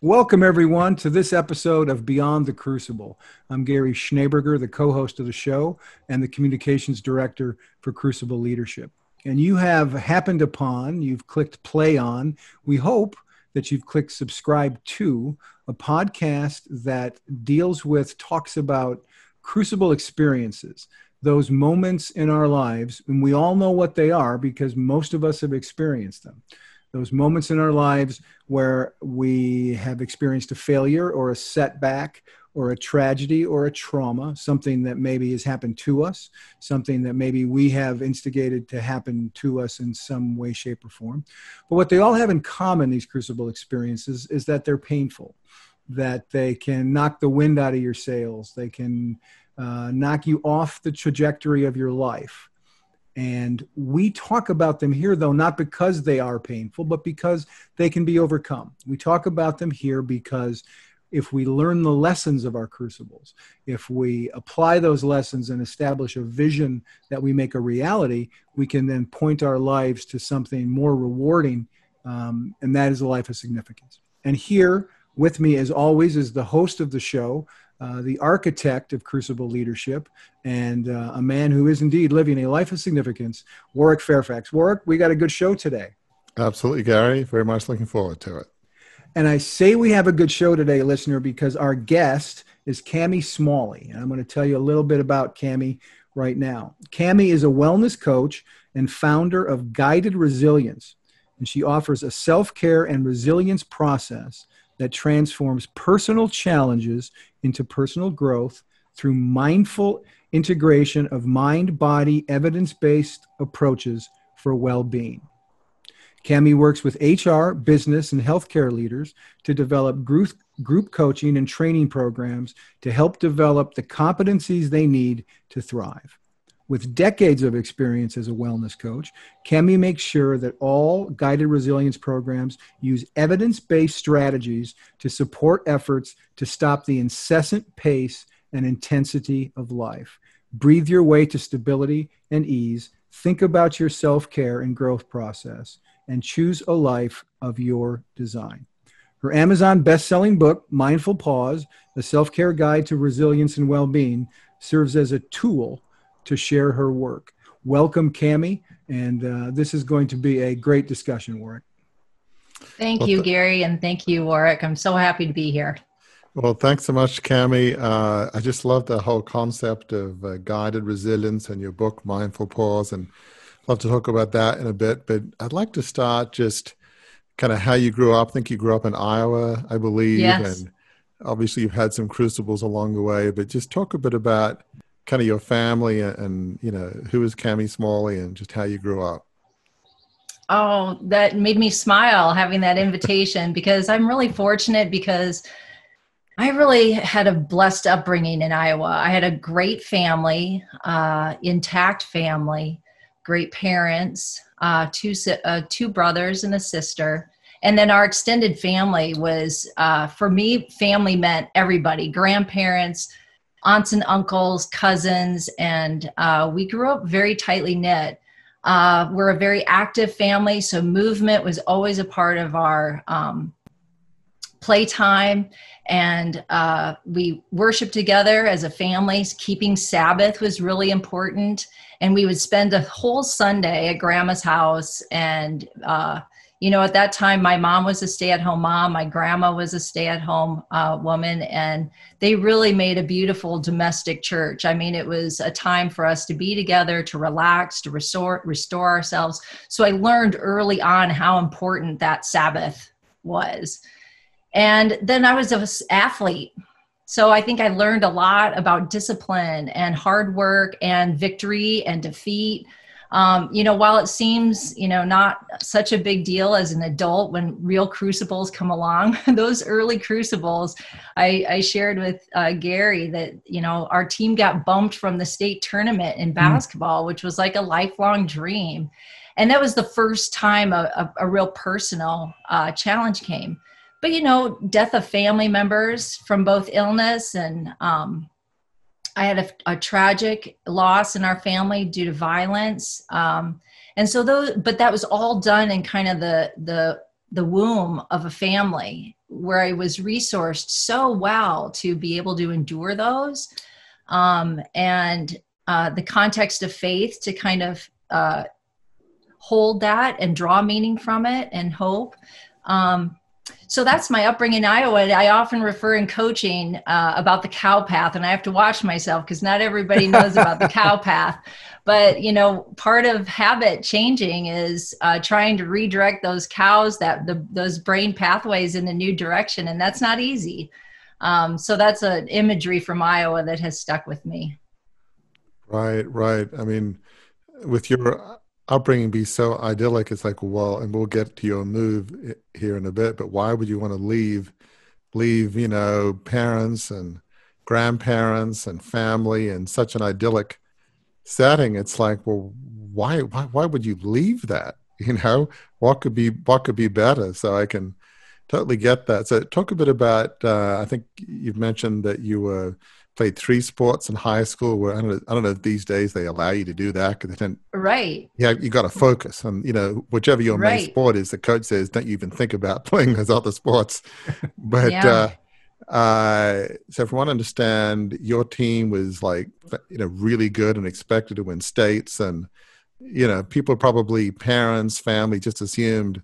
Welcome, everyone, to this episode of Beyond the Crucible. I'm Gary Schneeberger, the co-host of the show and the communications director for Crucible Leadership. And you have happened upon, you've clicked play on, we hope that you've clicked subscribe to a podcast that talks about Crucible experiences, those moments in our lives, and we all know what they are because most of us have experienced them. Those moments in our lives where we have experienced a failure or a setback or a tragedy or a trauma, something that maybe has happened to us, something that maybe we have instigated to happen to us in some way, shape, or form. But what they all have in common, these crucible experiences, is that they're painful, that they can knock the wind out of your sails, they can knock you off the trajectory of your life. And we talk about them here, though, not because they are painful, but because they can be overcome. We talk about them here because if we learn the lessons of our crucibles, if we apply those lessons and establish a vision that we make a reality, we can then point our lives to something more rewarding, and that is a life of significance. And here with me, as always, is the host of the show, the architect of Crucible Leadership, and a man who is indeed living a life of significance, Warwick Fairfax. Warwick, we got a good show today. Absolutely, Gary. Very much looking forward to it. And I say we have a good show today, listener, because our guest is Cami Smalley. And I'm going to tell you a little bit about Cami right now. Cami is a wellness coach and founder of Guided Resilience. And she offers a self-care and resilience process that transforms personal challenges into personal growth through mindful integration of mind-body evidence-based approaches for well-being. Cami works with HR, business, and healthcare leaders to develop group coaching and training programs to help develop the competencies they need to thrive. With decades of experience as a wellness coach, Cami makes sure that all guided resilience programs use evidence-based strategies to support efforts to stop the incessant pace and intensity of life. Breathe your way to stability and ease. Think about your self-care and growth process, and choose a life of your design. Her Amazon best-selling book, Mindful Pause, A Self-Care Guide to Resilience and Well-Being, serves as a tool to share her work. Welcome, Cami, and this is going to be a great discussion, Warwick. Thank you, Gary, and thank you, Warwick. I'm so happy to be here. Well, thanks so much, Cami. I just love the whole concept of guided resilience and your book, Mindful Pause, and love to talk about that in a bit. But I'd like to start just kind of how you grew up. I think you grew up in Iowa, I believe, yes. And obviously you've had some crucibles along the way. But just talk a bit about kind of your family and you know, who is Cami Smalley and just how you grew up. Oh, that made me smile having that invitation because I'm really fortunate because I really had a blessed upbringing in Iowa. I had a great family, intact family, great parents, two brothers and a sister. And then our extended family was, for me, family meant everybody, grandparents, aunts and uncles, cousins, and we grew up very tightly knit. We're a very active family, so movement was always a part of our playtime, and we worshiped together as a family. Keeping Sabbath was really important, and we would spend a whole Sunday at Grandma's house, and you know, at that time, my mom was a stay-at-home mom. My grandma was a stay-at-home woman, and they really made a beautiful domestic church. I mean, it was a time for us to be together, to relax, to restore ourselves. So I learned early on how important that Sabbath was. And then I was an athlete. So I think I learned a lot about discipline and hard work and victory and defeat. You know, while it seems, you know, not such a big deal as an adult when real crucibles come along, those early crucibles, I shared with Gary that, you know, our team got bumped from the state tournament in basketball, which was like a lifelong dream. And that was the first time a real personal challenge came. But, you know, death of family members from both illness and I had a tragic loss in our family due to violence. And so but that was all done in kind of the womb of a family where I was resourced so well to be able to endure those. And the context of faith to kind of hold that and draw meaning from it and hope. So that's my upbringing in Iowa. I often refer in coaching about the cow path, and I have to watch myself because not everybody knows about the cow path. But, you know, part of habit changing is trying to redirect those cows, those brain pathways in a new direction. And that's not easy. So that's an imagery from Iowa that has stuck with me. Right, right. I mean, with your upbringing be so idyllic, it's like, well, and we'll get to your move here in a bit, but why would you want to leave, you know, parents and grandparents and family in such an idyllic setting? It's like, well, why would you leave that? You know, what could be better? So I can totally get that. So talk a bit about, I think you've mentioned that you played 3 sports in high school. Where I don't know if these days they allow you to do that, because they tend, right. Yeah, you got to focus on, you know, whichever your main sport is. The coach says, don't you even think about playing those other sports. But so from what I understand, your team was like, you know, really good and expected to win states, and you know, people probably, parents, family, just assumed,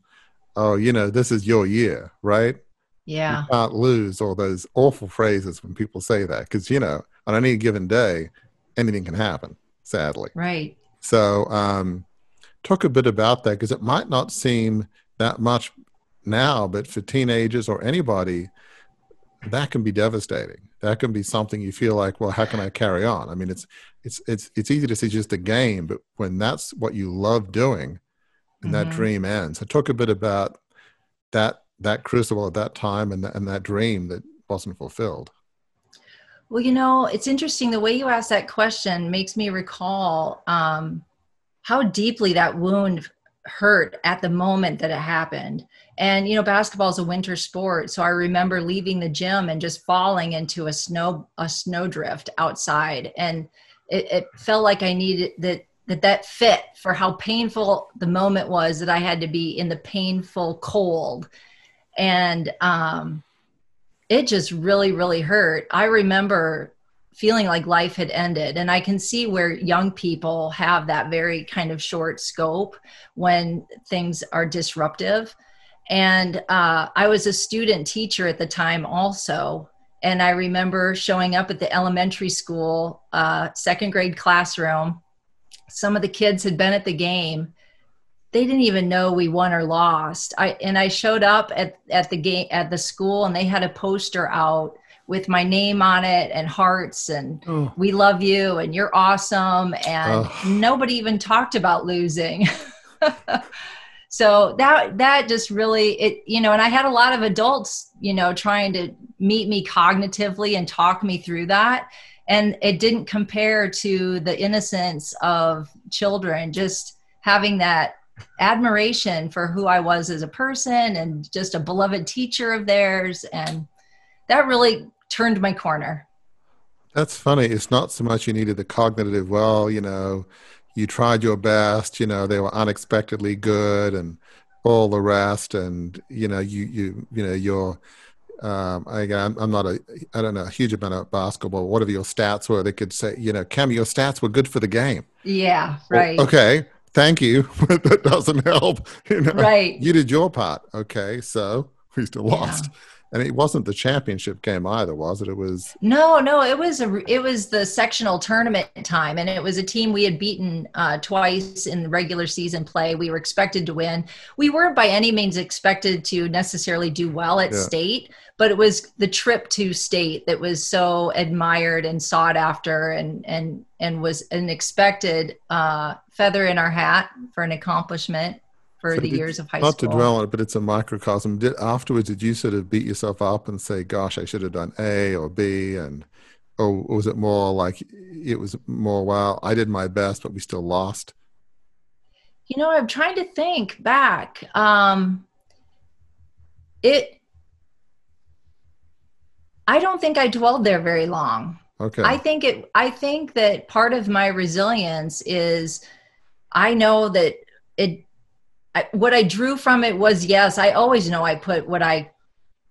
oh, you know, this is your year, right? Yeah. You can't lose. All those awful phrases when people say that, because, you know, on any given day, anything can happen, sadly. Right. So talk a bit about that, because it might not seem that much now, but for teenagers or anybody, that can be devastating. That can be something you feel like, well, how can I carry on? I mean, it's easy to see just a game, but when that's what you love doing, and that dream ends. So talk a bit about that crucible at that time, and that dream that wasn't fulfilled. Well, you know, it's interesting. The way you asked that question makes me recall how deeply that wound hurt at the moment that it happened. And, you know, basketball is a winter sport. So I remember leaving the gym and just falling into a snowdrift outside. And it felt like I needed that fit for how painful the moment was, that I had to be in the painful cold. And it just really, really hurt. I remember feeling like life had ended. And I can see where young people have that very kind of short scope when things are disruptive. And I was a student teacher at the time also. And I remember showing up at the elementary school, 2nd grade classroom. Some of the kids had been at the game. They didn't even know we won or lost. I showed up at the game at the school, and they had a poster out with my name on it and hearts and we love you and you're awesome. And nobody even talked about losing. So that just really, you know, and I had a lot of adults, you know, trying to meet me cognitively and talk me through that. And it didn't compare to the innocence of children, just having that admiration for who I was as a person and just a beloved teacher of theirs. And that really turned my corner. That's funny. It's not so much you needed the cognitive, well, you know, you tried your best, you know, they were unexpectedly good and all the rest. And, you know, you're, I'm not I don't know a huge amount of basketball. Whatever your stats were, they could say, you know, Cami, your stats were good for the game. Yeah, right. Well, okay, thank you, but that doesn't help. You know, right. You did your part. Okay, so we still lost. And it wasn't the championship game either, was it? It was no. It was the sectional tournament time, and it was a team we had beaten twice in regular season play. We were expected to win. We weren't by any means expected to necessarily do well at state, but it was the trip to state that was so admired and sought after, and was an expected feather in our hat for an accomplishment for the years of high school. Not to dwell on it, but it's a microcosm. Afterwards, did you sort of beat yourself up and say, gosh, I should have done A or B? Or was it more like, it was more, well, I did my best, but we still lost? You know, I'm trying to think back. I don't think I dwelled there very long. Okay. I think that part of my resilience is, I know that what I drew from it was, yes, I always know I put what I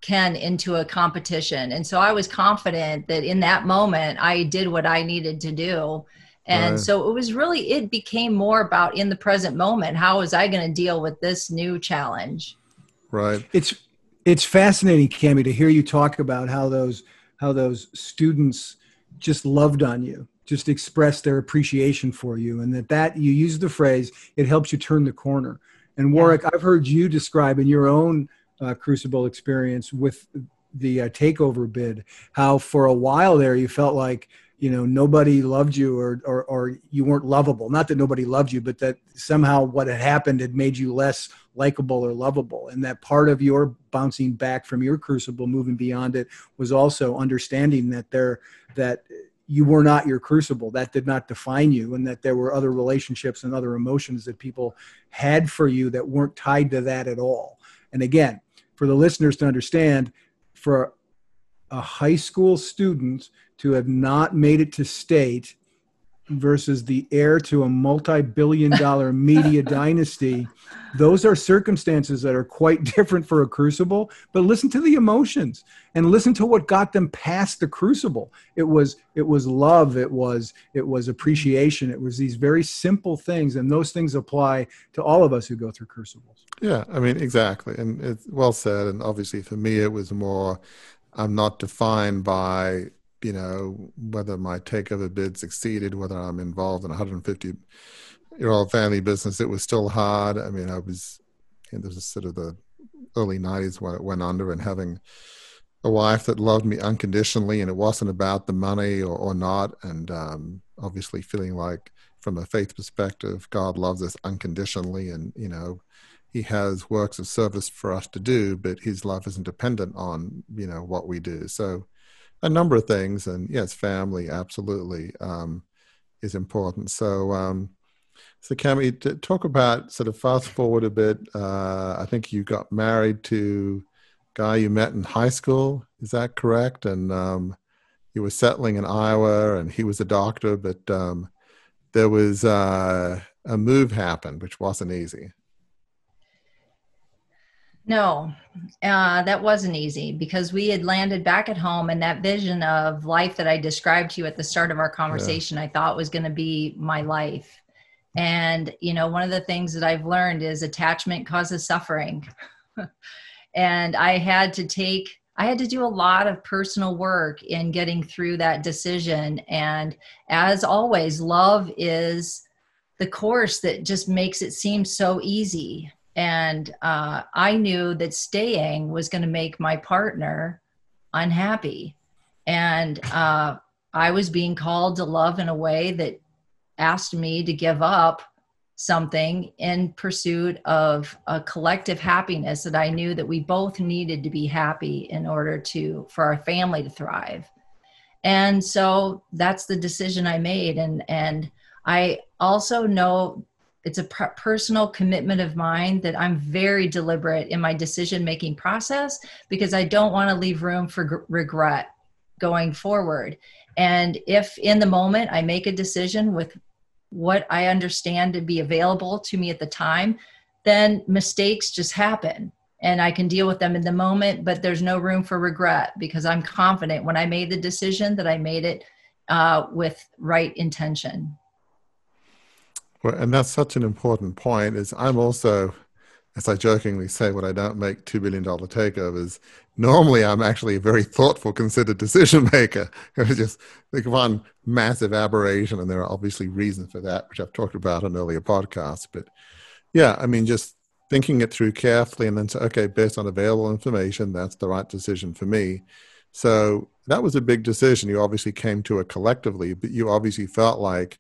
Ken into a competition. And so I was confident that in that moment, I did what I needed to do. And Right. so it became more about in the present moment, how was I going to deal with this new challenge? Right. It's fascinating, Cami, to hear you talk about how those students just loved on you, just expressed their appreciation for you, and that you use the phrase, it helps you turn the corner. And Warwick, I've heard you describe in your own Crucible experience with the takeover bid, how for a while there you felt like, nobody loved you, or you weren't lovable. Not that nobody loved you, but that somehow what had happened had made you less likable or lovable. And that part of your bouncing back from your Crucible, moving beyond it, was also understanding that you were not your Crucible. That did not define you, and that there were other relationships and other emotions that people had for you that weren't tied to that at all. And again, for the listeners to understand, for a high school student to have not made it to state versus the heir to a multi-billion-dollar media dynasty, those are circumstances that are quite different for a Crucible. But listen to the emotions and listen to what got them past the Crucible. It was love. It was appreciation. It was these very simple things, and those things apply to all of us who go through Crucibles. Yeah, I mean, exactly. And it's well said. And obviously for me, it was more, I'm not defined by, whether my takeover bid succeeded, whether I'm involved in a 150-year-old family business. It was still hard. I mean, this was sort of the early 90s when it went under, and having a wife that loved me unconditionally, and it wasn't about the money or not. And obviously feeling like from a faith perspective, God loves us unconditionally. And, he has works of service for us to do, but his love isn't dependent on, what we do. So a number of things. And yes, family absolutely is important. So, so Cami, talk about, sort of fast forward a bit. I think you got married to a guy you met in high school. Is that correct? And you were settling in Iowa, and he was a doctor, but there was a move happened, which wasn't easy. No, that wasn't easy, because we had landed back at home, and that vision of life that I described to you at the start of our conversation, I thought was going to be my life. And, one of the things that I've learned is attachment causes suffering. And I had to do a lot of personal work in getting through that decision. And as always, love is the course that just makes it seem so easy. And I knew that staying was going to make my partner unhappy. And I was being called to love in a way that asked me to give up something in pursuit of a collective happiness that I knew that we both needed to be happy in order for our family to thrive. And so that's the decision I made. And I also know it's a personal commitment of mine that I'm very deliberate in my decision-making process, because I don't want to leave room for regret going forward. And if in the moment I make a decision with what I understand to be available to me at the time, then mistakes just happen and I can deal with them in the moment, but there's no room for regret, because I'm confident when I made the decision that I made it with right intention. Well, and that's such an important point. Is I'm also, as I jokingly say, when I don't make $2 billion takeovers, normally I'm actually a very thoughtful, considered decision maker. It was just like one massive aberration, and there are obviously reasons for that, which I've talked about on earlier podcasts. But yeah, I mean, just thinking it through carefully, and then say, okay, based on available information, that's the right decision for me. So that was a big decision. You obviously came to it collectively, but you obviously felt like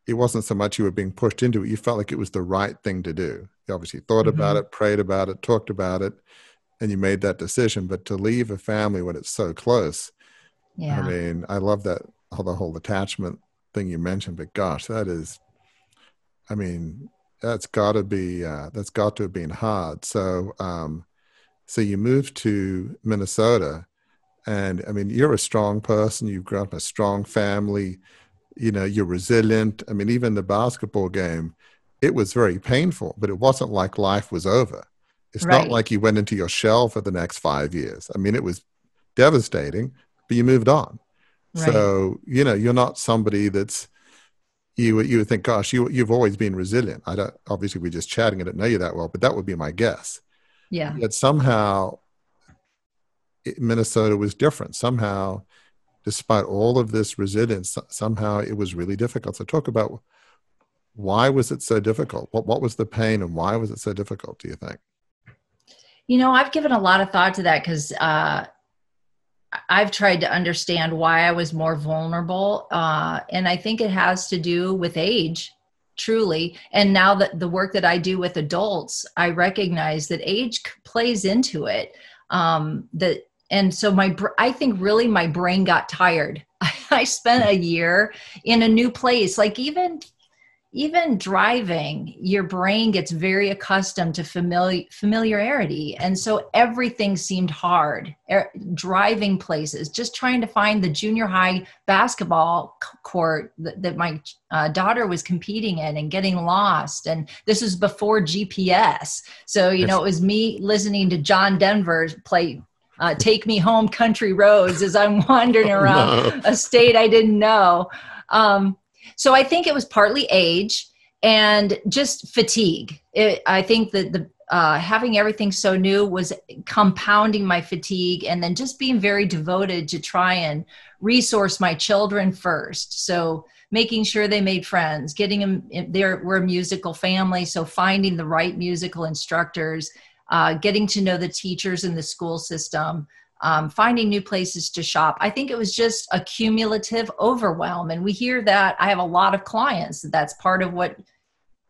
it wasn't so much you were being pushed into it. You felt like it was the right thing to do. You obviously thought about it, prayed about it, talked about it, and you made that decision. But to leave a family when it's so close, I mean, I love that, the whole attachment thing you mentioned, but gosh, that is, I mean, that's got to have been hard. So, so you moved to Minnesota, and I mean, you're a strong person. You've grown up in a strong family. You're resilient. I mean, even the basketball game, it was very painful, but it wasn't like life was over. It's not Right. like you went into your shell for the next 5 years. I mean, it was devastating, but you moved on. Right. So, you're not somebody that's, you would think, gosh, you've always been resilient. I don't, obviously we're just chatting. I don't know you that well, but that would be my guess. Yeah. Yet somehow Minnesota was different. Somehow, despite all of this resilience, somehow it was really difficult. So talk about, why was it so difficult? What was the pain, and why was it so difficult, do you think? I've given a lot of thought to that because I've tried to understand why I was more vulnerable. And I think it has to do with age, truly. And now that the work that I do with adults, I recognize that age plays into it. And so I think really my brain got tired. I spent a year in a new place, like even driving, your brain gets very accustomed to familiarity. And so everything seemed hard. Driving places, just trying to find the junior high basketball court that my daughter was competing in, and getting lost. And this was before GPS. So, it was me listening to John Denver play Take Me Home Country Roads as I'm wandering around a state I didn't know. So I think it was partly age and just fatigue. I think that having everything so new was compounding my fatigue, and then just being very devoted to try and resource my children first. So making sure they made friends, getting them, we're a musical family. So finding the right musical instructors, getting to know the teachers in the school system, finding new places to shop. I think it was just a cumulative overwhelm. And we hear that. I have a lot of clients that's part of what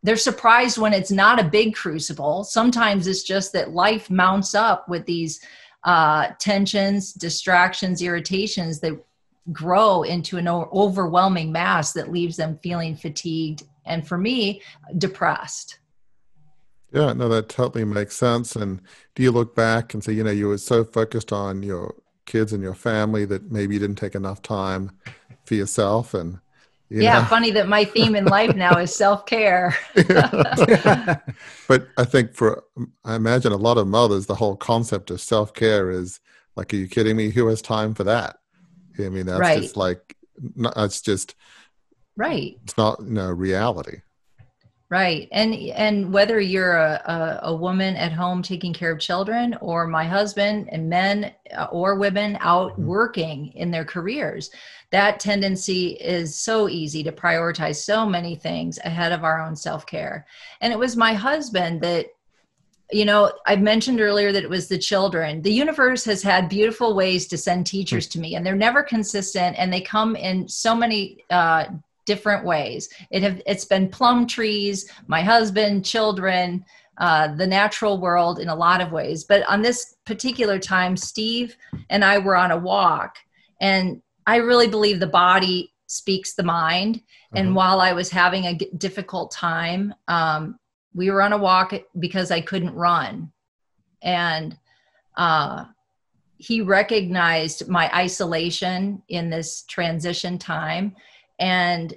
they're surprised when it's not a big crucible. Sometimes it's just that life mounts up with these tensions, distractions, irritations that grow into an overwhelming mass that leaves them feeling fatigued. And for me, depressed. Yeah, no, that totally makes sense. And do you look back and say, you were so focused on your kids and your family that maybe you didn't take enough time for yourself? And funny that my theme in life now is self-care. But I think I imagine a lot of mothers, the whole concept of self-care is like, are you kidding me? Who has time for that? I mean, that's right. just like, it's just, right. It's not, reality. Right. And whether you're a woman at home taking care of children, or my husband, and men or women out working in their careers, that tendency is so easy to prioritize so many things ahead of our own self-care. And it was my husband that, I mentioned earlier that it was the children. The universe has had beautiful ways to send teachers to me, and they're never consistent, and they come in so many different ways. It's been plum trees, my husband, children, the natural world in a lot of ways. But on this particular time, Steve and I were on a walk, and I really believe the body speaks the mind. And while I was having a difficult time, we were on a walk because I couldn't run. And he recognized my isolation in this transition time. And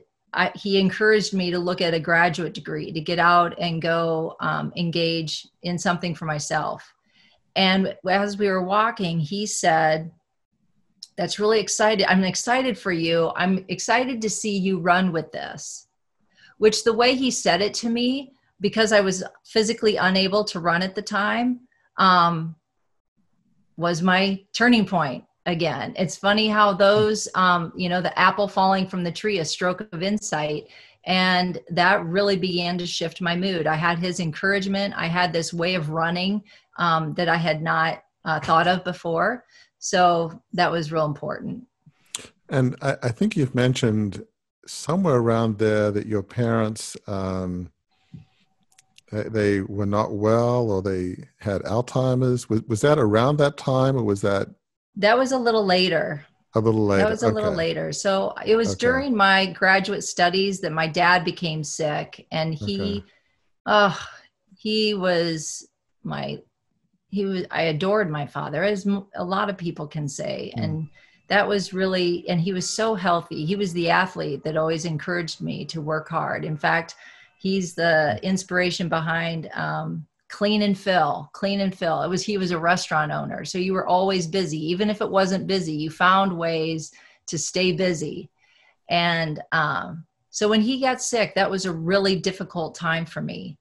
he encouraged me to look at a graduate degree, to get out and go engage in something for myself. And as we were walking, he said, "That's really exciting. I'm excited for you. I'm excited to see you run with this," which, the way he said it to me, because I was physically unable to run at the time, was my turning point. Again, it's funny how those, the apple falling from the tree, a stroke of insight. And that really began to shift my mood. I had his encouragement. I had this way of running that I had not thought of before. So that was real important. And I think you've mentioned somewhere around there that your parents, they were not well, or they had Alzheimer's. Was that around that time, or was that? That was a little later. A little later. That was a little later. So it was during my graduate studies that my dad became sick, and I adored my father, as a lot of people can say. And that was really, and he was so healthy. He was the athlete that always encouraged me to work hard. In fact, he's the inspiration behind clean and fill, clean and fill. He was a restaurant owner. So you were always busy. Even if it wasn't busy, you found ways to stay busy. And so when he got sick, that was a really difficult time for me.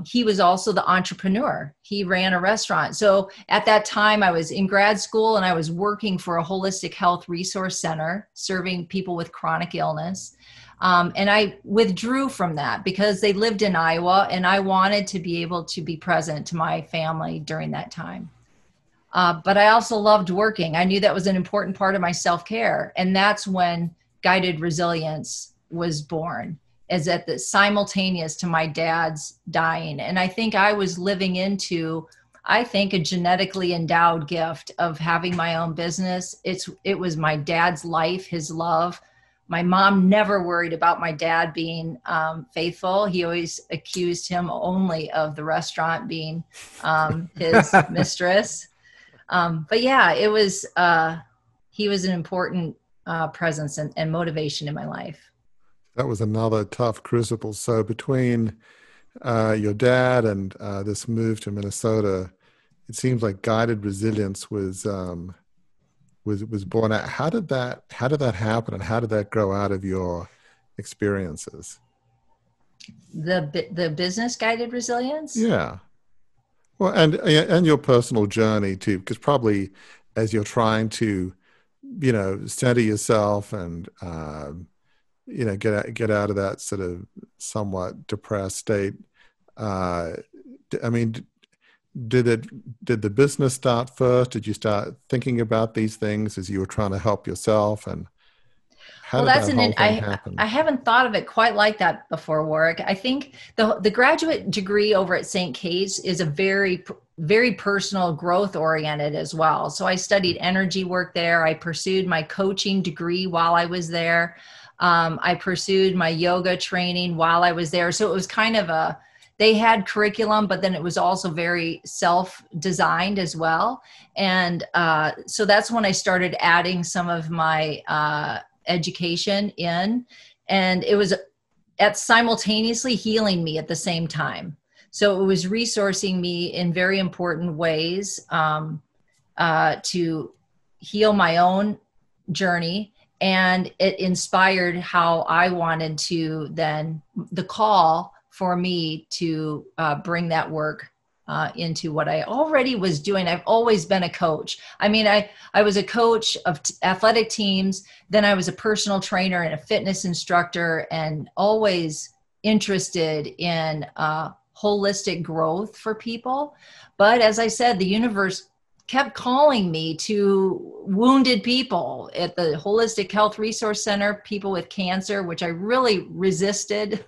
He was also the entrepreneur. He ran a restaurant. So at that time I was in grad school and I was working for a holistic health resource center, serving people with chronic illness. And I withdrew from that because they lived in Iowa and I wanted to be able to be present to my family during that time. But I also loved working. I knew that was an important part of my self-care. And that's when Guided Resilience was born, as at the simultaneous to my dad's dying. And I think I was living into, a genetically endowed gift of having my own business. It was my dad's life, his love. My mom never worried about my dad being faithful. He always accused him only of the restaurant being his mistress. But yeah, he was an important presence and motivation in my life. That was another tough crucible. So between your dad and this move to Minnesota, it seems like Guided Resilience was born out. How did that happen, and how did that grow out of your experiences? The business Guided Resilience? Yeah. Well, and your personal journey too, because probably as you're trying to, center yourself and get out of that sort of somewhat depressed state. Did the business start first? Did you start thinking about these things as you were trying to help yourself? And how did that whole thing happen? I haven't thought of it quite like that before, Warwick. I think the graduate degree over at St. Kate's is a very, very personal, growth oriented as well. So I studied energy work there. I pursued my coaching degree while I was there. I pursued my yoga training while I was there. So it was kind of they had curriculum, but then it was also very self-designed as well. And so that's when I started adding some of my education in, and it was simultaneously healing me at the same time. So it was resourcing me in very important ways to heal my own journey. And it inspired how I wanted to then, the call for me to bring that work into what I already was doing. I've always been a coach. I mean, I was a coach of athletic teams. Then I was a personal trainer and a fitness instructor, and always interested in holistic growth for people. But as I said, the universe kept calling me to wounded people at the Holistic Health Resource Center, people with cancer, which I really resisted.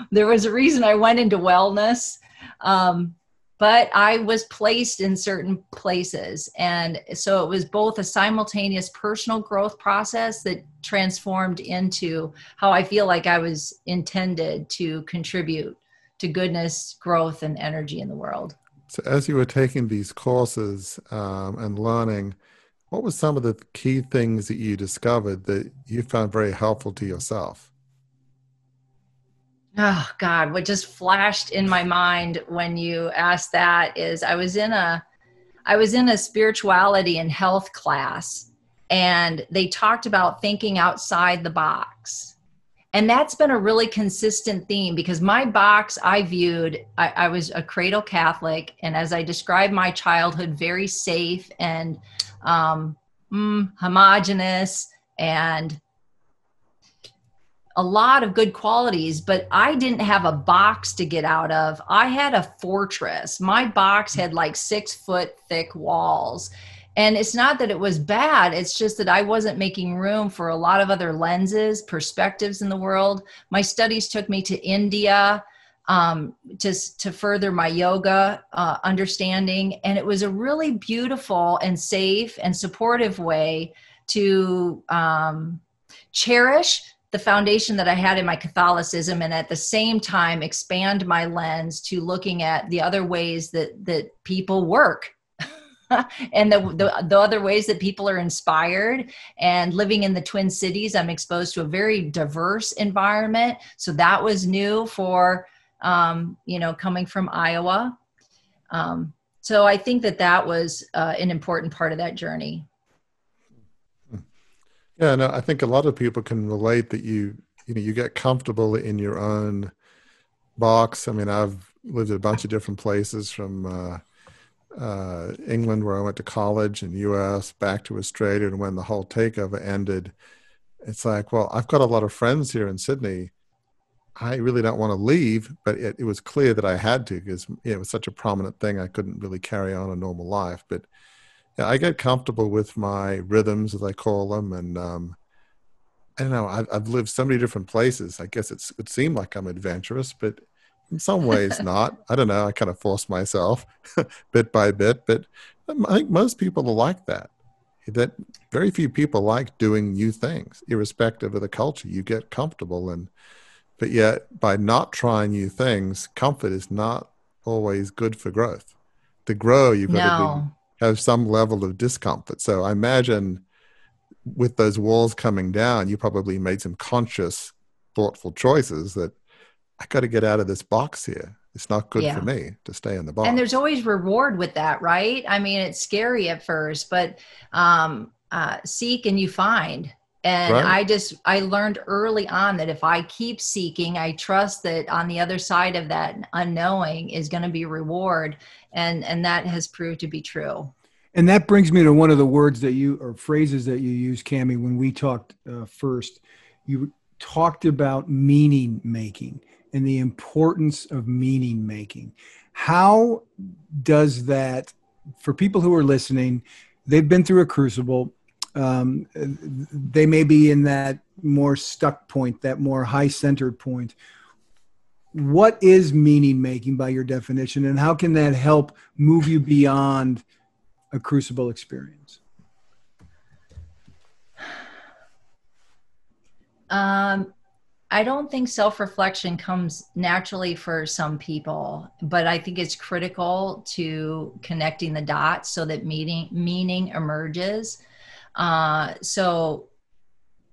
There was a reason I went into wellness. But I was placed in certain places. And so it was both a simultaneous personal growth process that transformed into how I feel like I was intended to contribute to goodness, growth, and energy in the world. So as you were taking these courses and learning, what were some of the key things that you discovered that you found very helpful to yourself? Oh God, what just flashed in my mind when you asked that is I was in a spirituality and health class, and they talked about thinking outside the box. And that's been a really consistent theme, because my box I was a cradle Catholic. And as I described my childhood, very safe and homogenous and a lot of good qualities, but I didn't have a box to get out of. I had a fortress. My box had like 6 foot thick walls. And it's not that it was bad. It's just that I wasn't making room for a lot of other lenses, perspectives in the world. My studies took me to India to further my yoga understanding. And it was a really beautiful and safe and supportive way to cherish the foundation that I had in my Catholicism, and at the same time expand my lens to looking at the other ways that people work and the other ways that people are inspired. And living in the Twin Cities, I'm exposed to a very diverse environment. So that was new for coming from Iowa. So I think that was an important part of that journey. Yeah, no, I think a lot of people can relate that you get comfortable in your own box. I mean, I've lived in a bunch of different places, from England, where I went to college, in the US, back to Australia. And when the whole takeover ended, it's like, well, I've got a lot of friends here in Sydney. I really don't want to leave, but it was clear that I had to, because it was such a prominent thing. I couldn't really carry on a normal life. But yeah, I get comfortable with my rhythms, as I call them. And I don't know, I've lived so many different places. I guess it seemed like I'm adventurous, but in some ways not. I don't know. I kind of force myself bit by bit. But I think most people are like that. That very few people like doing new things, irrespective of the culture. You get comfortable, but yet by not trying new things, comfort is not always good for growth. To grow, you've got to have some level of discomfort. So I imagine with those walls coming down, you probably made some conscious, thoughtful choices that I got to get out of this box here. It's not good for me to stay in the box. And there's always reward with that, right? I mean, it's scary at first, but seek and you find. And right. I learned early on that if I keep seeking, I trust that on the other side of that unknowing is going to be reward. And that has proved to be true. And that brings me to one of the words or phrases that you used, Cami, when we talked first. You talked about meaning making and the importance of meaning making. How does that, for people who are listening, they've been through a crucible. They may be in that more stuck point, that more high-centered point. What is meaning making by your definition, and how can that help move you beyond a crucible experience? I don't think self-reflection comes naturally for some people, but I think it's critical to connecting the dots so that meaning emerges. So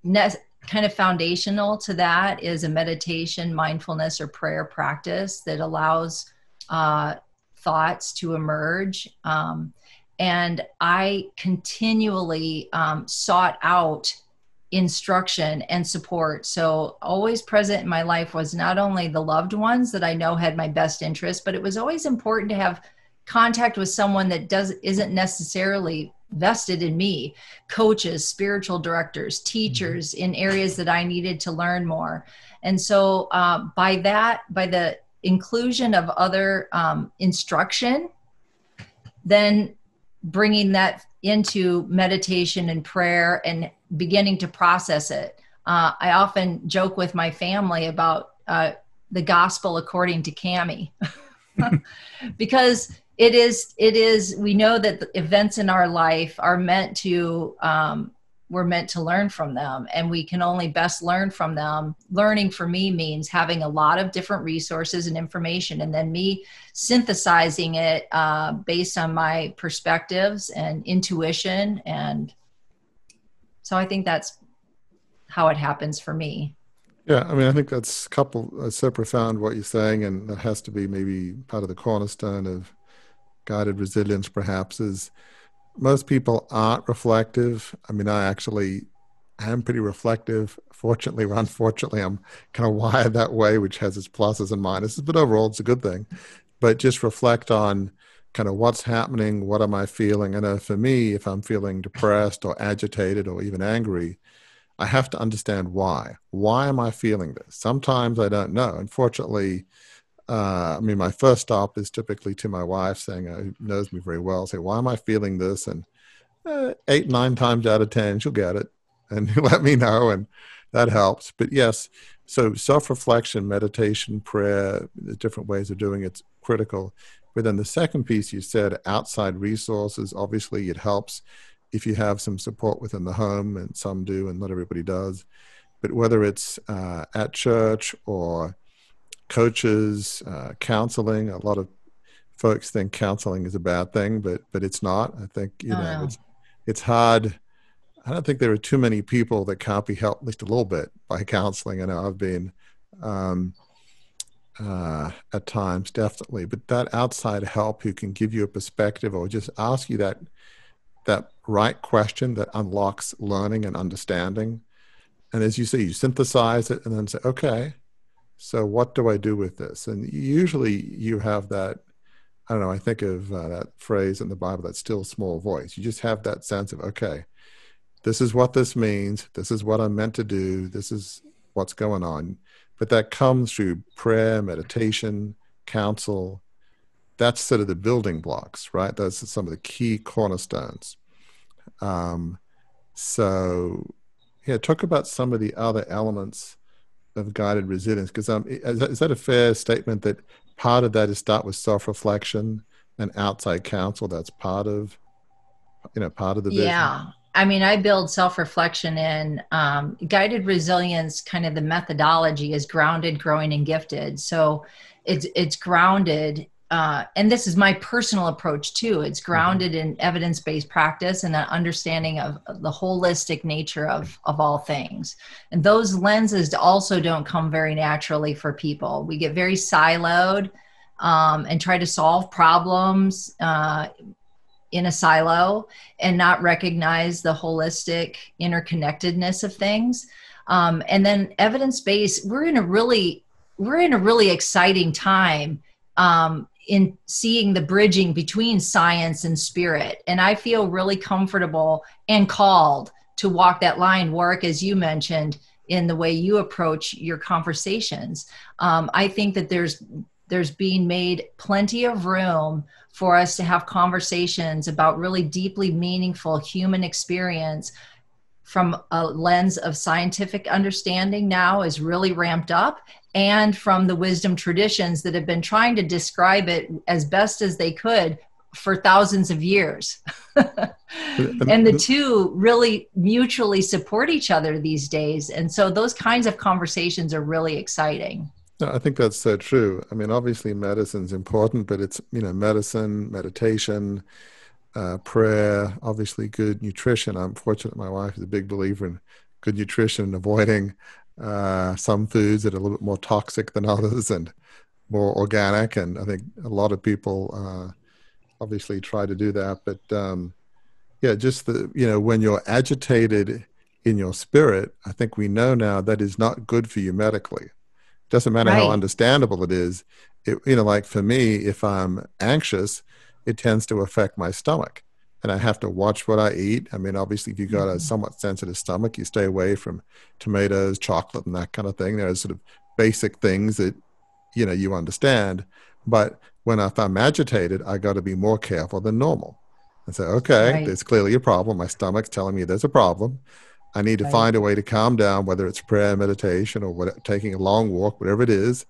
kind of foundational to that is a meditation, mindfulness, or prayer practice that allows thoughts to emerge. And I continually sought out instruction and support. So always present in my life was not only the loved ones that I know had my best interest, but it was always important to have contact with someone that isn't necessarily vested in me: coaches, spiritual directors, teachers in areas that I needed to learn more. And so by the inclusion of other instruction, then bringing that into meditation and prayer and beginning to process it. I often joke with my family about the gospel according to Cami, because it is, we know that the events in our life are we're meant to learn from them, and we can only best learn from them. Learning for me means having a lot of different resources and information, and then me synthesizing it based on my perspectives and intuition. And so I think that's how it happens for me. Yeah, I mean, I think that's so profound what you're saying, and that has to be maybe part of the cornerstone of guided resilience, perhaps, is most people aren't reflective. I mean, I actually am pretty reflective. Fortunately or unfortunately, I'm kind of wired that way, which has its pluses and minuses, but overall it's a good thing. But just reflect on kind of what's happening, what am I feeling? I know for me, if I'm feeling depressed or agitated or even angry, I have to understand why. Why am I feeling this? Sometimes I don't know. Unfortunately, I mean, my first stop is typically to my wife, who knows me very well, say, why am I feeling this? And 8, 9 times out of 10, she'll get it and let me know, and that helps. But yes, so self-reflection, meditation, prayer, the different ways of doing it's critical. But then the second piece you said, outside resources, obviously it helps if you have some support within the home, and some do, and not everybody does. But whether it's at church or coaches, counseling, a lot of folks think counseling is a bad thing, but it's not. I think, it's hard. I don't think there are too many people that can't be helped at least a little bit by counseling. I know I've been at times, definitely. But that outside help who can give you a perspective or just ask you that right question that unlocks learning and understanding. And as you say, you synthesize it and then say, okay, so what do I do with this? And usually you have that, I don't know, I think of that phrase in the Bible, that still small voice. You just have that sense of, okay, this is what this means. This is what I'm meant to do. This is what's going on. But that comes through prayer, meditation, counsel. That's sort of the building blocks, right? Those are some of the key cornerstones. So, yeah, talk about some of the other elements of guided resilience, because is that a fair statement that part of that is start with self-reflection and outside counsel? That's part of the vision. Yeah. I mean, I build self-reflection in guided resilience. Kind of the methodology is grounded, growing, and gifted. So it's grounded. And this is my personal approach too. It's grounded in evidence-based practice and an understanding of the holistic nature of all things. And those lenses also don't come very naturally for people. We get very siloed and try to solve problems in a silo and not recognize the holistic interconnectedness of things. And then evidence-based, we're in a really exciting time in seeing the bridging between science and spirit. And I feel really comfortable and called to walk that line, Warwick, as you mentioned, in the way you approach your conversations. I think that there's being made plenty of room for us to have conversations about really deeply meaningful human experience from a lens of scientific understanding now is really ramped up, and from the wisdom traditions that have been trying to describe it as best as they could for thousands of years. And the two really mutually support each other these days. And so those kinds of conversations are really exciting. No, I think that's so true. I mean, obviously medicine's important, but it's, medicine, meditation, prayer, obviously good nutrition. I'm fortunate my wife is a big believer in good nutrition and avoiding some foods that are a little bit more toxic than others and more organic. And I think a lot of people obviously try to do that. But just when you're agitated in your spirit, I think we know now that is not good for you medically. Doesn't matter how understandable it is. Like for me, if I'm anxious, it tends to affect my stomach. And I have to watch what I eat. I mean, obviously, if you've got a somewhat sensitive stomach, you stay away from tomatoes, chocolate, and that kind of thing. There's sort of basic things that, you understand. But if I'm agitated, I got to be more careful than normal. And say, okay, there's clearly a problem. My stomach's telling me there's a problem. I need to find a way to calm down, whether it's prayer, meditation, or taking a long walk, whatever it is,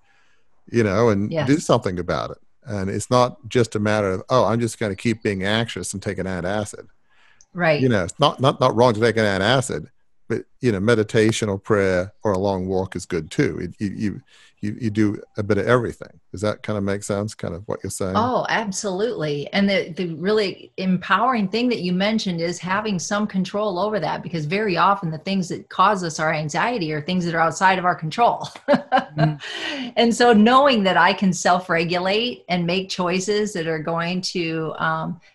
and do something about it. And it's not just a matter of, I'm just going to keep being anxious and take an antacid. Right. It's not wrong to take an antacid, but, meditation or prayer or a long walk is good too. You do a bit of everything. Does that kind of make sense, kind of what you're saying? Oh, absolutely. And the really empowering thing that you mentioned is having some control over that, because very often the things that cause us our anxiety are things that are outside of our control. And so knowing that I can self-regulate and make choices that are going to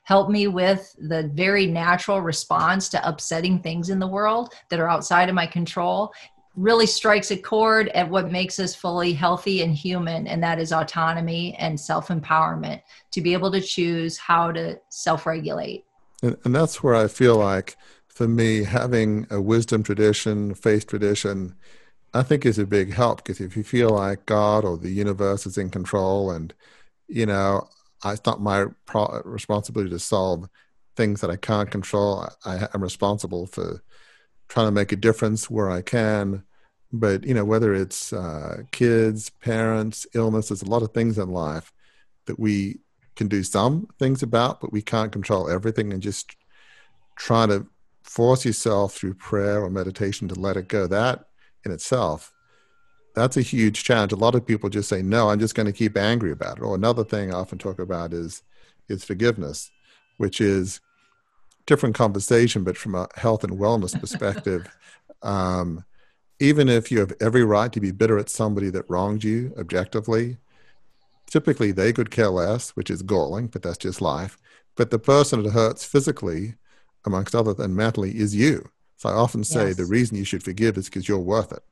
help me with the very natural response to upsetting things in the world that are outside of my control really strikes a chord at what makes us fully healthy and human, and that is autonomy and self-empowerment, to be able to choose how to self-regulate. And that's where I feel like, for me, having a wisdom tradition, faith tradition, I think is a big help, because if you feel like God or the universe is in control and, it's not my responsibility to solve things that I can't control. I'm responsible for trying to make a difference where I can. But, whether it's kids, parents, illness, there's a lot of things in life that we can do some things about, but we can't control everything. And just trying to force yourself through prayer or meditation to let it go, that in itself, that's a huge challenge. A lot of people just say, no, I'm just going to keep angry about it. Or another thing I often talk about is forgiveness, which is different conversation, but from a health and wellness perspective, even if you have every right to be bitter at somebody that wronged you objectively, typically they could care less, which is galling, but that's just life. But the person it hurts physically, amongst other than mentally, is you. So I often say the reason you should forgive is because you're worth it.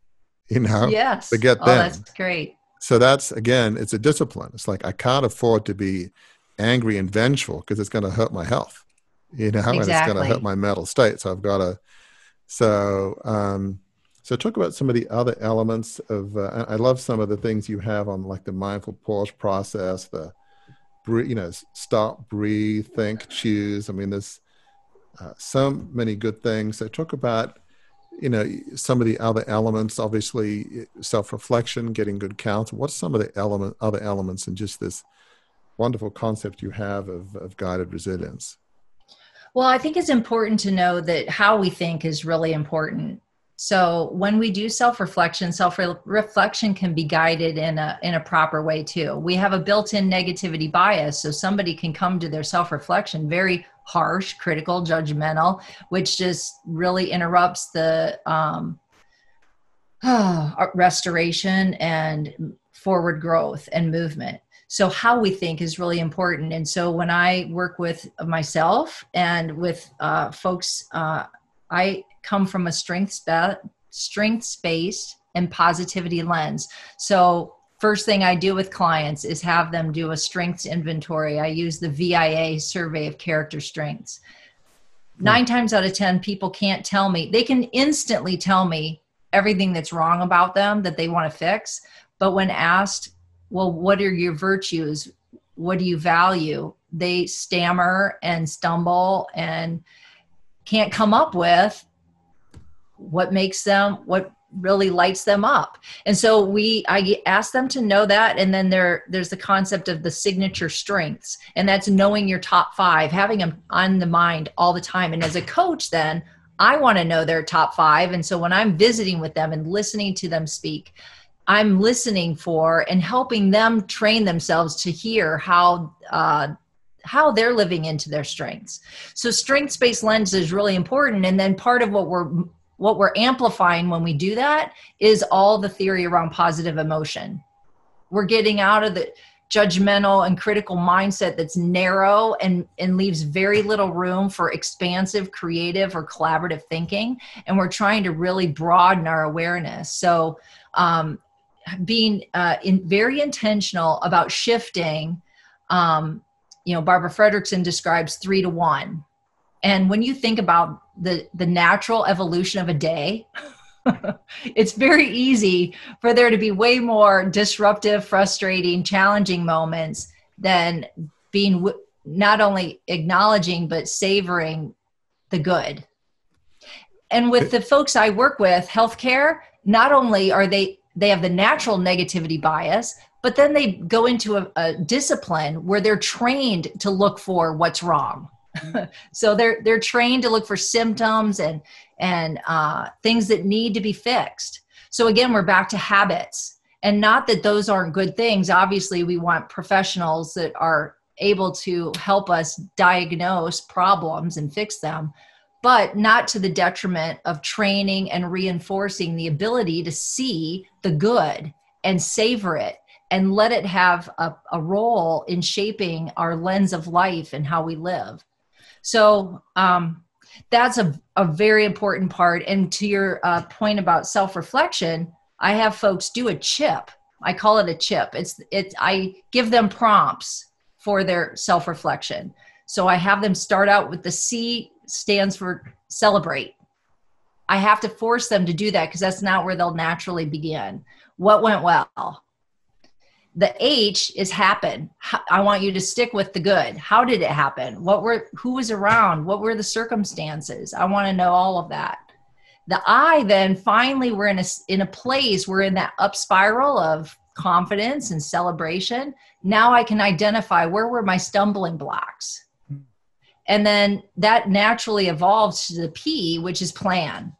Yes. Forget them. That's great. So that's, again, it's a discipline. It's like, I can't afford to be angry and vengeful because it's going to hurt my health, and it's going to hurt my mental state. So I've got to, so talk about some of the other elements of, I love some of the things you have on like the mindful pause process, the, stop, breathe, think, choose. I mean, there's so many good things. So talk about, some of the other elements, obviously self-reflection, getting good counsel. What's some of the other elements in just this wonderful concept you have of guided resilience? Well, I think it's important to know that how we think is really important. So when we do self-reflection can be guided in a proper way too. We have a built-in negativity bias. So somebody can come to their self-reflection very harsh, critical, judgmental, which just really interrupts the restoration and forward growth and movement. So how we think is really important. And so when I work with myself and with folks, I come from a strengths-based and positivity lens. So first thing I do with clients is have them do a strengths inventory. I use the VIA survey of character strengths. 9 times out of 10, people can't tell me. They can instantly tell me everything that's wrong about them that they want to fix. But when asked, well, what are your virtues? What do you value? They stammer and stumble and can't come up with what really lights them up. And so I ask them to know that. And then there's the concept of the signature strengths, and that's knowing your top 5, having them on the mind all the time. And as a coach, then I want to know their top 5. And so when I'm visiting with them and listening to them speak, I'm listening for and helping them train themselves to hear how they're living into their strengths. So strengths-based lens is really important. And then part of what we're amplifying when we do that is all the theory around positive emotion. We're getting out of the judgmental and critical mindset that's narrow and leaves very little room for expansive, creative, or collaborative thinking. And we're trying to really broaden our awareness. So being very intentional about shifting, Barbara Fredrickson describes 3 to 1. And when you think about the natural evolution of a day, it's very easy for there to be way more disruptive, frustrating, challenging moments than being not only acknowledging, but savoring the good. And with the folks I work with, healthcare, not only are they have the natural negativity bias, but then they go into a discipline where they're trained to look for what's wrong. So they're trained to look for symptoms and things that need to be fixed. So again, we're back to habits, and not that those aren't good things. Obviously, we want professionals that are able to help us diagnose problems and fix them, but not to the detriment of training and reinforcing the ability to see the good and savor it and let it have a role in shaping our lens of life and how we live. So that's a very important part. And to your point about self-reflection, I have folks do a chip. I call it a chip. I give them prompts for their self-reflection. So I have them start out with the C stands for celebrate. I have to force them to do that because that's not where they'll naturally begin. What went well? The H is happen. I want you to stick with the good. How did it happen? Who was around? What were the circumstances? I want to know all of that. The I, then finally we're in a place, we're in that up spiral of confidence and celebration. Now I can identify where were my stumbling blocks. And then that naturally evolves to the P, which is plan.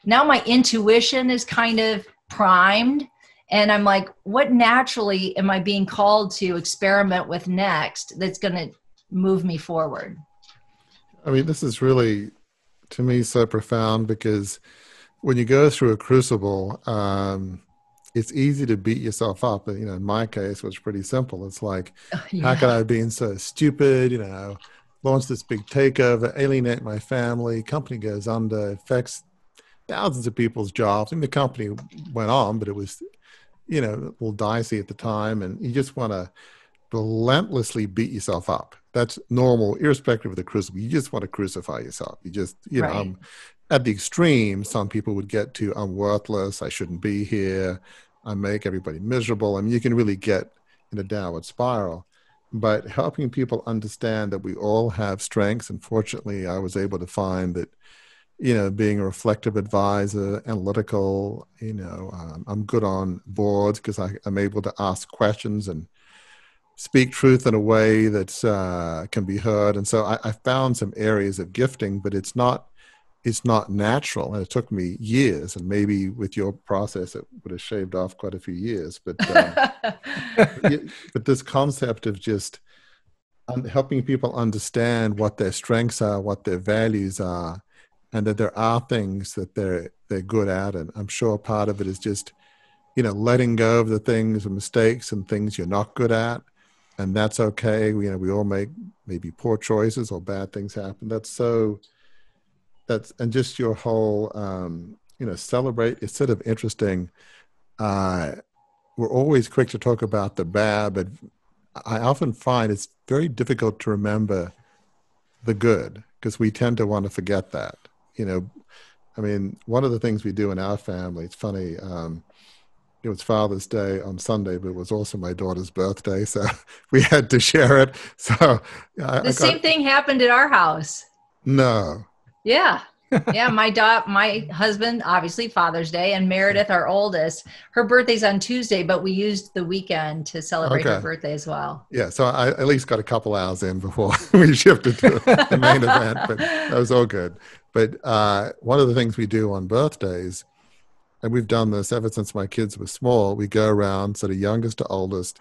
Now my intuition is kind of primed. And I'm like, what naturally am I being called to experiment with next that's going to move me forward? I mean, this is really, to me, so profound, because when you go through a crucible, it's easy to beat yourself up. And, in my case, it was pretty simple. It's like, Yeah. how could I have been so stupid, launch this big takeover, alienate my family, company goes under, affects thousands of people's jobs. I mean, the company went on, but it was, a little dicey at the time. And you just want to relentlessly beat yourself up. That's normal, irrespective of the crucible. You just want to crucify yourself. You just, Right. At the extreme, some people would get to, I'm worthless, I shouldn't be here, I make everybody miserable. I mean, you can really get in a downward spiral. But helping people understand that we all have strengths, and fortunately, I was able to find that, being a reflective advisor, analytical, I'm good on boards because I'm able to ask questions and speak truth in a way that can be heard. And so I found some areas of gifting, but it's not natural. And it took me years, and maybe with your process, it would have shaved off quite a few years. But but this concept of just helping people understand what their strengths are, what their values are, and that there are things that they're good at. And I'm sure part of it is just, letting go of the things and mistakes and things you're not good at. And that's okay. We all make maybe poor choices or bad things happen. And just your whole, celebrate. It's sort of interesting. We're always quick to talk about the bad, but I often find it's very difficult to remember the good because we tend to want to forget that. I mean, one of the things we do in our family, it's funny, it was Father's Day on Sunday, but it was also my daughter's birthday, so we had to share it. So the same thing happened at our house. No. Yeah. Yeah. My husband, obviously Father's Day, and Meredith, our oldest, her birthday's on Tuesday, but we used the weekend to celebrate her birthday as well. Yeah. So I at least got a couple hours in before we shifted to the main event, but that was all good. But one of the things we do on birthdays, and we've done this ever since my kids were small, we go around sort of youngest to oldest,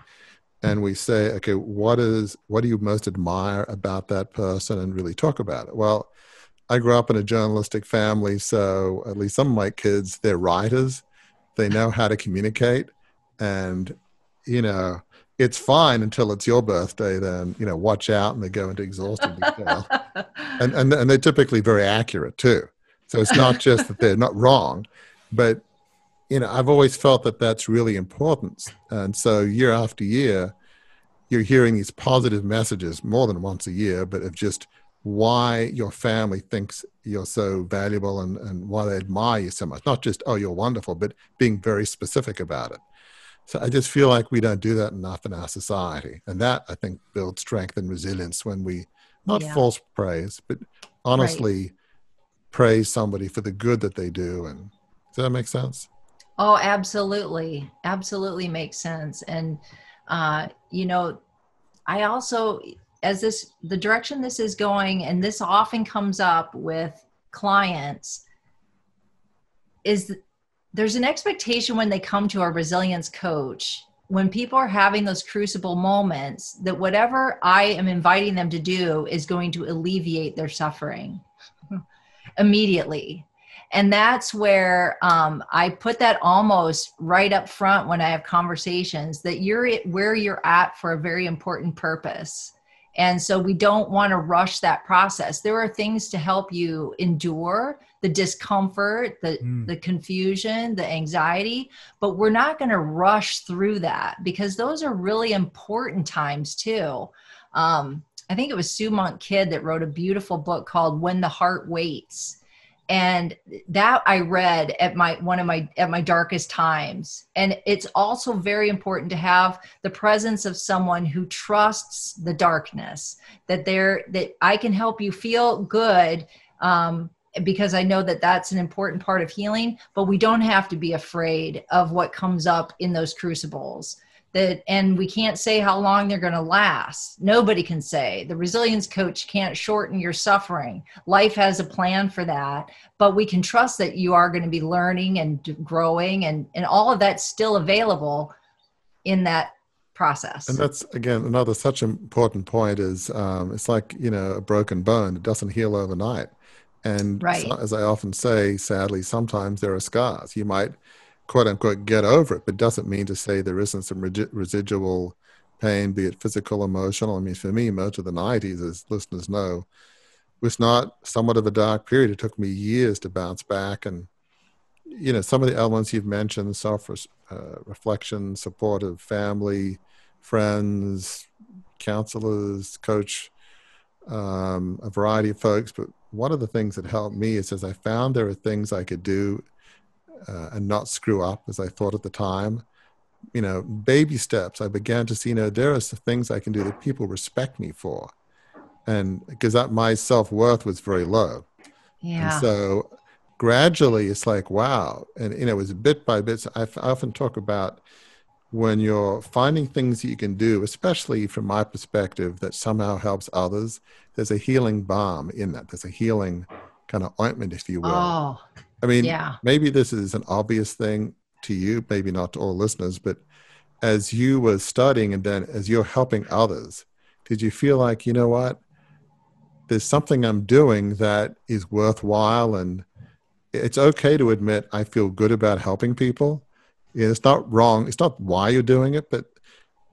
and we say, okay, what do you most admire about that person, and really talk about it. Well, I grew up in a journalistic family, so at least some of my kids, they're writers. They know how to communicate, and, it's fine until it's your birthday, then, watch out, and they go into exhaustive detail. And they're typically very accurate too. So it's not just that they're not wrong, but, I've always felt that that's really important. And so year after year, you're hearing these positive messages more than once a year, but of just why your family thinks you're so valuable and why they admire you so much. Not just, oh, you're wonderful, but being very specific about it. So I just feel like we don't do that enough in our society. And that, I think, builds strength and resilience when we, not false praise, but honestly praise somebody for the good that they do. And does that make sense? Oh, absolutely. Absolutely makes sense. And, I also, the direction this is going, and this often comes up with clients, is there's an expectation when they come to our resilience coach, when people are having those crucible moments, that whatever I am inviting them to do is going to alleviate their suffering immediately. And that's where I put that almost right up front when I have conversations, that you're where you're at for a very important purpose. And so we don't want to rush that process. There are things to help you endure the discomfort, the confusion, the anxiety, but we're not going to rush through that, because those are really important times too. I think it was Sue Monk Kidd that wrote a beautiful book called When the Heart Waits. And that I read at my darkest times. And it's also very important to have the presence of someone who trusts the darkness, that I can help you feel good, because I know that that's an important part of healing, but we don't have to be afraid of what comes up in those crucibles. And we can't say how long they're going to last. Nobody can say. The resilience coach can't shorten your suffering. Life has a plan for that, but we can trust that you are going to be learning and growing, and all of that's still available in that process. And that's, again, another such important point is it's like, a broken bone. It doesn't heal overnight. And as I often say, sadly, sometimes there are scars. You might quote unquote get over it, but doesn't mean to say there isn't some residual pain, be it physical, emotional. I mean, for me, most of the 90s, as listeners know, was not somewhat of a dark period. It took me years to bounce back. And, you know, some of the elements you've mentioned, self-reflection, supportive family, friends, counselors, coach, a variety of folks. But one of the things that helped me is as I found there are things I could do and not screw up as I thought at the time, you know, baby steps. I began to see, you know, there are some things I can do that people respect me for. And because my self-worth was very low. Yeah. And so gradually it's like, wow. And, you know, it was bit by bit. So I often talk about when you're finding things that you can do, especially from my perspective, that somehow helps others, there's a healing balm in that. There's a healing kind of ointment, if you will. Oh, I mean, yeah. Maybe this is an obvious thing to you, maybe not to all listeners, but as you were studying and then as you're helping others, did you feel like, you know what, there's something I'm doing that is worthwhile, and it's okay to admit I feel good about helping people. Yeah, it's not wrong. It's not why you're doing it, but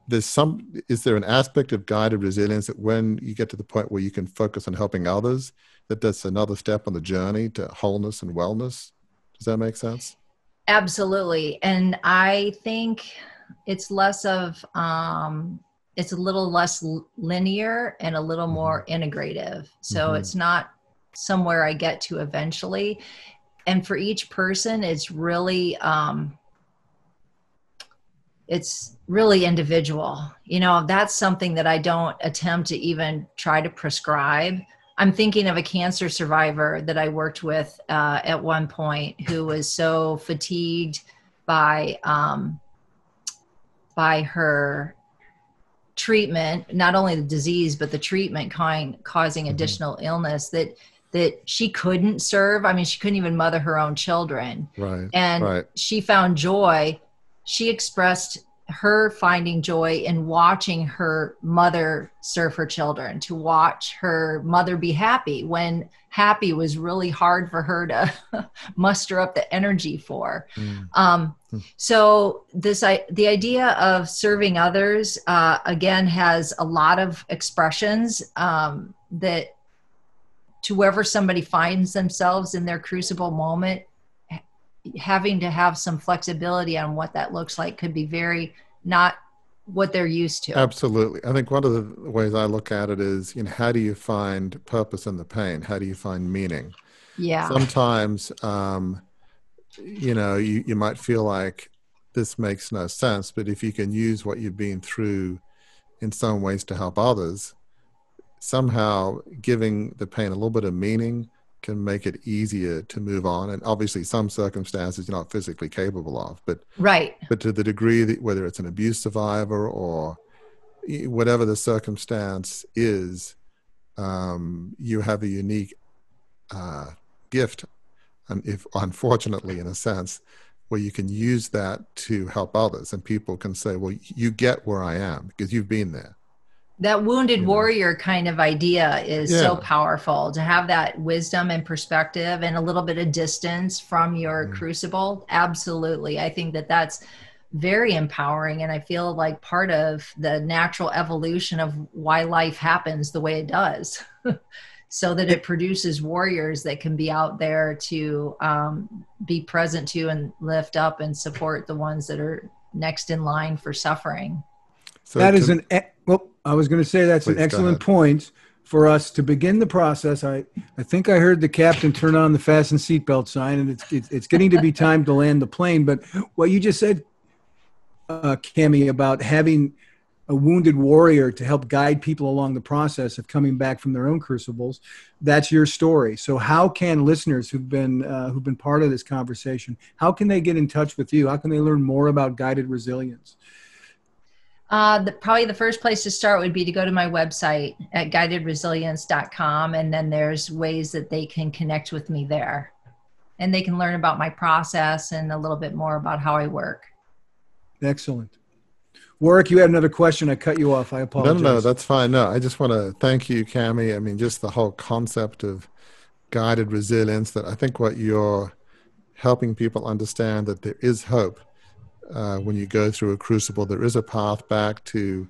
is there an aspect of guided resilience that when you get to the point where you can focus on helping others, that's another step on the journey to wholeness and wellness? Does that make sense? Absolutely. And I think it's less of, it's a little less linear and a little more integrative. So it's not somewhere I get to eventually. And for each person, it's really individual. You know, that's something that I don't attempt to even try to prescribe. I'm thinking of a cancer survivor that I worked with at one point who was so fatigued by her treatment, not only the disease, but the treatment causing additional illness that she couldn't serve. I mean, she couldn't even mother her own children. Right. And she found joy. She expressed her finding joy in watching her mother serve her children, to watch her mother be happy when happy was really hard for her to muster up the energy for. So the idea of serving others, again, has a lot of expressions that to wherever somebody finds themselves in their crucible moment, having to have some flexibility on what that looks like could be very not what they're used to. Absolutely. I think one of the ways I look at it is, you know, how do you find purpose in the pain? How do you find meaning? Yeah. Sometimes, you know, you might feel like this makes no sense, but if you can use what you've been through in some ways to help others, somehow giving the pain a little bit of meaning can make it easier to move on. And obviously some circumstances you're not physically capable of, but to the degree that whether it's an abuse survivor or whatever the circumstance is, you have a unique gift, and if unfortunately in a sense, where you can use that to help others, and people can say, well, you get where I am because you've been there. That wounded warrior kind of idea is so powerful, to have that wisdom and perspective and a little bit of distance from your crucible. Absolutely. I think that that's very empowering. And I feel like part of the natural evolution of why life happens the way it does, so that it produces warriors that can be out there to be present to and lift up and support the ones that are next in line for suffering. So that is I was going to say that's an excellent point for us to begin the process. I think I heard the captain turn on the fasten seatbelt sign, and it's getting to be time to land the plane. But what you just said, Cami, about having a wounded warrior to help guide people along the process of coming back from their own crucibles, that's your story. So how can listeners who've been part of this conversation, how can they get in touch with you? How can they learn more about guided resilience? Probably the first place to start would be to go to my website at guidedresilience.com. And then there's ways that they can connect with me there, and they can learn about my process and a little bit more about how I work. Excellent. Warwick, you had another question. I cut you off. I apologize. No, that's fine. No, I just want to thank you, Cami. I mean, just the whole concept of guided resilience, that I think what you're helping people understand that there is hope when you go through a crucible. There is a path back to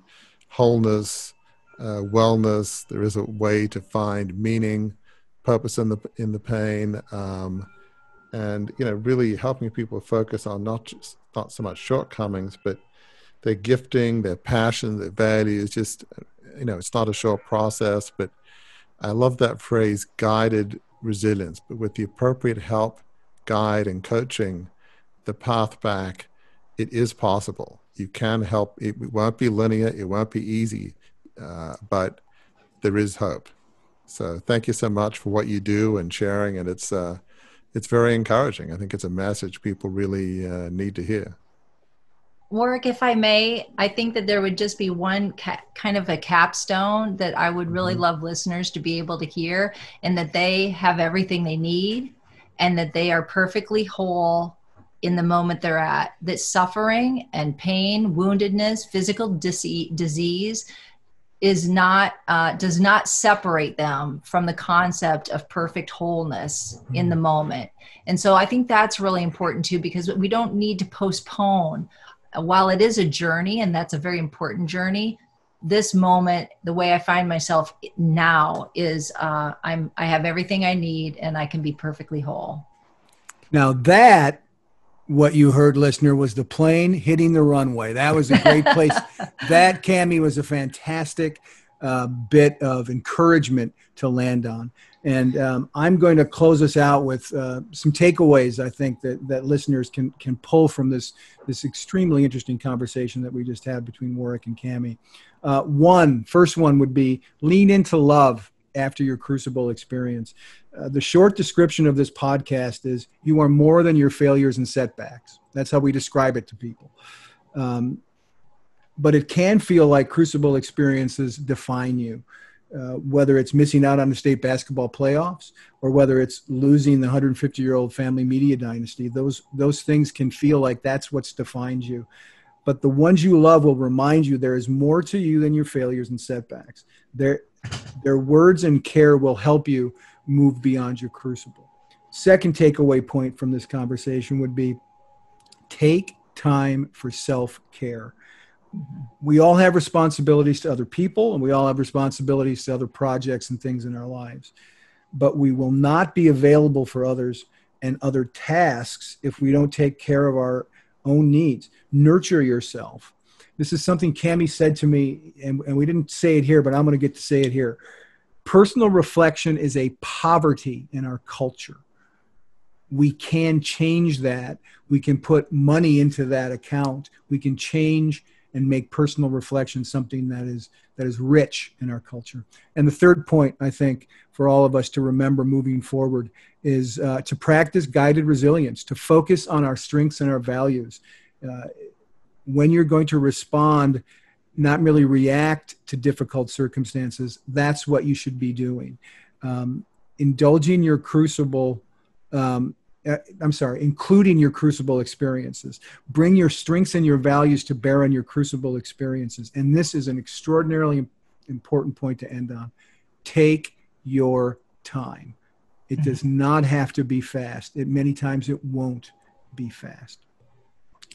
wholeness, wellness. There is a way to find meaning, purpose in the pain, and really helping people focus on not so much shortcomings, but their gifting, their passion, their values. Just it's not a short process, but I love that phrase, guided resilience. But with the appropriate help, guide, and coaching, the path back, it is possible. You can help. It won't be linear. It won't be easy, but there is hope. So thank you so much for what you do and sharing. And it's very encouraging. I think it's a message people really need to hear. Warwick, if I may, I think that there would just be one kind of a capstone that I would really love listeners to be able to hear, and that they have everything they need and that they are perfectly whole in the moment they're at. That suffering and pain, woundedness, physical disease does not separate them from the concept of perfect wholeness in the moment. And so I think that's really important too, because we don't need to postpone. While it is a journey, and that's a very important journey, this moment, the way I find myself now is I have everything I need and I can be perfectly whole. Now that, what you heard, listener, was the plane hitting the runway. That was a great place. That, Cami, was a fantastic bit of encouragement to land on. And I'm going to close us out with some takeaways, I think, that listeners can pull from this extremely interesting conversation that we just had between Warwick and Cami. First one would be lean into love after your crucible experience. The short description of this podcast is you are more than your failures and setbacks. That's how we describe it to people. But it can feel like crucible experiences define you. Whether it's missing out on the state basketball playoffs or whether it's losing the 150-year-old family media dynasty, those things can feel like that's what's defined you. But the ones you love will remind you there is more to you than your failures and setbacks. Their words and care will help you move beyond your crucible. Second takeaway point from this conversation would be take time for self-care. We all have responsibilities to other people, and we all have responsibilities to other projects and things in our lives. But we will not be available for others and other tasks if we don't take care of our own needs. Nurture yourself. This is something Cami said to me, and we didn't say it here, but I'm going to get to say it here. Personal reflection is a poverty in our culture. We can change that. We can put money into that account. We can change and make personal reflection something that is rich in our culture. And the third point, I think, for all of us to remember moving forward is to practice guided resilience, to focus on our strengths and our values. When you're going to respond, not merely react to difficult circumstances, that's what you should be doing. Indulging your crucible, including your crucible experiences. Bring your strengths and your values to bear on your crucible experiences. And this is an extraordinarily important point to end on. Take your time. It does not have to be fast. Many times it won't be fast.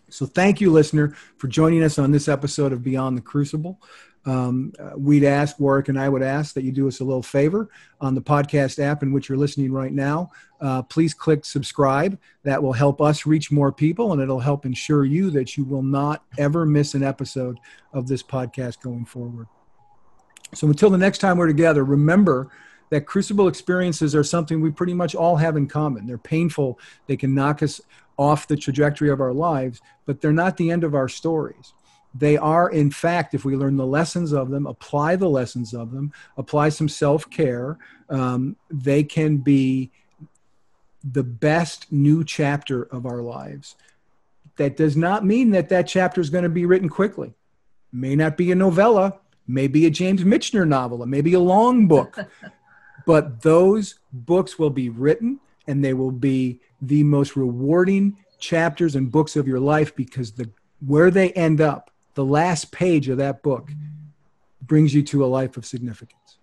So thank you, listener, for joining us on this episode of Beyond the Crucible. Warwick and I would ask that you do us a little favor on the podcast app in which you're listening right now. Please click subscribe. That will help us reach more people, and it'll help ensure you that you will not ever miss an episode of this podcast going forward. So until the next time we're together, remember that crucible experiences are something we pretty much all have in common. They're painful. They can knock us off the trajectory of our lives, but they're not the end of our stories. They are, in fact, if we learn the lessons of them, apply the lessons of them, apply some self-care, they can be the best new chapter of our lives. That does not mean that chapter is going to be written quickly. It may not be a novella, may be a James Michener novel, it may be a long book, but those books will be written and they will be the most rewarding chapters and books of your life, because where they end up, the last page of that book brings you to a life of significance.